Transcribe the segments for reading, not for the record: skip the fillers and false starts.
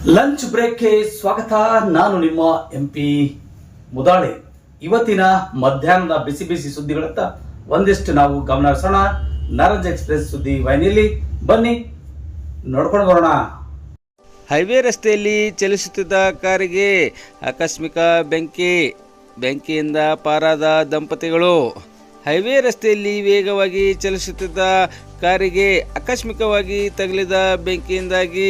Lunch ಬ್ರೇಕ್ಗೆ ಸ್ವಾಗತ. ನಾನು ನಿಮ್ಮ MP ಮುದಾಳೆ. ಇವತ್ತಿನ ಮಧ್ಯಾಹ್ನದ ಬಿಸಿ ಬಿಸಿ ಸುದ್ದಿಗಳತ್ತ ಒಂದಿಷ್ಟು ನಾವು ಗಮನ ಹರಿಸೋಣ. ನಾರಾಜ್ ಎಕ್ಸ್ಪ್ರೆಸ್ ಸುದ್ದಿ ವಾಹಿನಿಯಲ್ಲಿ ಬನ್ನಿ ನೋಡ್ಕೊಂಡು ಬರೋಣ. ಹೈವೇ ರಸ್ತೆಯಲ್ಲಿ ಚಲಿಸುತ್ತಿದ್ದ ಕಾರಿಗೆ ಆಕಸ್ಮಿಕ ಬೆಂಕಿಯಿಂದ ಪಾರಾದ ದಂಪತಿಗಳು. ಹೈವೇ ರಸ್ತೆಯಲ್ಲಿ ವೇಗವಾಗಿ ಚಲಿಸುತ್ತಿದ್ದ ಕಾರಿಗೆ ಆಕಸ್ಮಿಕವಾಗಿ ತಗುಲಿದ ಬೆಂಕಿಯಿಂದಾಗಿ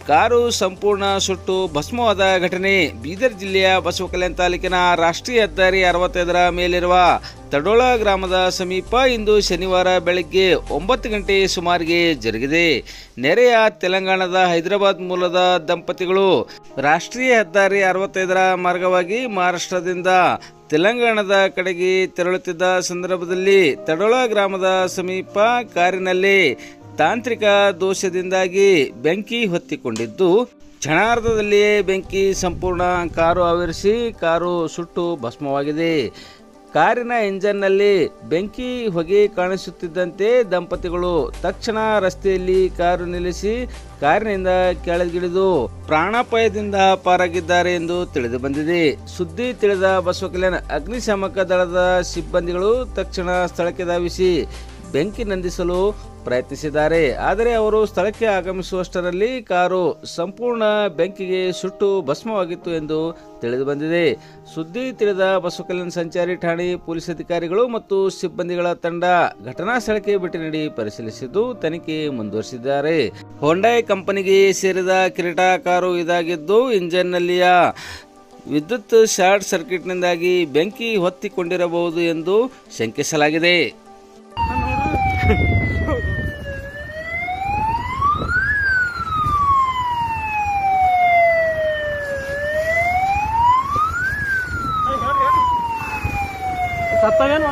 ಕಾರು ಸಂಪೂರ್ಣ ಸುಟ್ಟು ಭಸ್ಮವಾದ ಘಟನೆ ಬೀದರ್ ಜಿಲ್ಲೆಯ ಬಸವಕಲ್ಯಾಣ ತಾಲೂಕಿನ ರಾಷ್ಟ್ರೀಯ ಹೆದ್ದಾರಿ 65ರ ಮೇಲಿರುವ ತಡೋಳ ಗ್ರಾಮದ ಸಮೀಪ ಇಂದು ಶನಿವಾರ ಬೆಳಗ್ಗೆ 9 ಗಂಟೆ ಸುಮಾರಿಗೆ ಜರುಗಿದೆ. ನೆರೆಯ ತೆಲಂಗಾಣದ ಹೈದರಾಬಾದ್ ಮೂಲದ ದಂಪತಿಗಳು ರಾಷ್ಟ್ರೀಯ ಹೆದ್ದಾರಿ 65ರ ಮಾರ್ಗವಾಗಿ ಮಹಾರಾಷ್ಟ್ರದಿಂದ ತೆಲಂಗಾಣದ ಕಡೆಗೆ ತೆರಳುತ್ತಿದ್ದ ಸಂದರ್ಭದಲ್ಲಿ ತಡೋಳ ಗ್ರಾಮದ ಸಮೀಪ ಕಾರಿನಲ್ಲಿ ತಾಂತ್ರಿಕ ದೋಷದಿಂದಾಗಿ ಬೆಂಕಿ ಹೊತ್ತಿಕೊಂಡಿದ್ದು, ಕ್ಷಣಾರ್ಧದಲ್ಲಿಯೇ ಬೆಂಕಿ ಸಂಪೂರ್ಣ ಕಾರು ಆವರಿಸಿ ಕಾರು ಸುಟ್ಟು ಭಸ್ಮವಾಗಿದೆ. ಕಾರಿನ ಇಂಜನ್ನಲ್ಲಿ ಬೆಂಕಿ ಹೊಗೆ ಕಾಣಿಸುತ್ತಿದ್ದಂತೆ ದಂಪತಿಗಳು ತಕ್ಷಣ ರಸ್ತೆಯಲ್ಲಿ ಕಾರು ನಿಲ್ಲಿಸಿ ಕಾರಿನಿಂದ ಕೆಳಗಿಳಿದು ಪ್ರಾಣಾಪಾಯದಿಂದ ಪಾರಾಗಿದ್ದಾರೆ ಎಂದು ತಿಳಿದು ಬಂದಿದೆ. ಸುದ್ದಿ ತಿಳಿದ ಬಸವಕಲ್ಯಾಣ ಅಗ್ನಿಶಾಮಕ ದಳದ ಸಿಬ್ಬಂದಿಗಳು ತಕ್ಷಣ ಸ್ಥಳಕ್ಕೆ ಧಾವಿಸಿ ಬೆಂಕಿ ನಂದಿಸಲು ಪ್ರಯತ್ನಿಸಿದ್ದಾರೆ. ಆದರೆ ಅವರು ಸ್ಥಳಕ್ಕೆ ಆಗಮಿಸುವಷ್ಟರಲ್ಲಿ ಕಾರು ಸಂಪೂರ್ಣ ಬೆಂಕಿಗೆ ಸುಟ್ಟು ಭಸ್ಮವಾಗಿತ್ತು ಎಂದು ತಿಳಿದು ಬಂದಿದೆ. ಸುದ್ದಿ ತಿಳಿದ ಬಸವಕಲ್ಯಾಣ ಸಂಚಾರಿ ಠಾಣೆ ಪೊಲೀಸ್ ಅಧಿಕಾರಿಗಳು ಮತ್ತು ಸಿಬ್ಬಂದಿಗಳ ತಂಡ ಘಟನಾ ಸ್ಥಳಕ್ಕೆ ಭೇಟಿ ನೀಡಿ ಪರಿಶೀಲಿಸಿದ್ದು ತನಿಖೆ ಮುಂದುವರಿಸಿದ್ದಾರೆ. ಹೊಂಡಾಯ್ ಕಂಪನಿಗೆ ಸೇರಿದ ಕಿರೀಟ ಕಾರು ಇದಾಗಿದ್ದು, ಇಂಜಿನ್ನಲ್ಲಿಯ ವಿದ್ಯುತ್ ಶಾರ್ಟ್ ಸರ್ಕ್ಯೂಟ್ನಿಂದಾಗಿ ಬೆಂಕಿ ಹೊತ್ತಿಕೊಂಡಿರಬಹುದು ಎಂದು ಶಂಕಿಸಲಾಗಿದೆ. ಸತ್ತವೇನು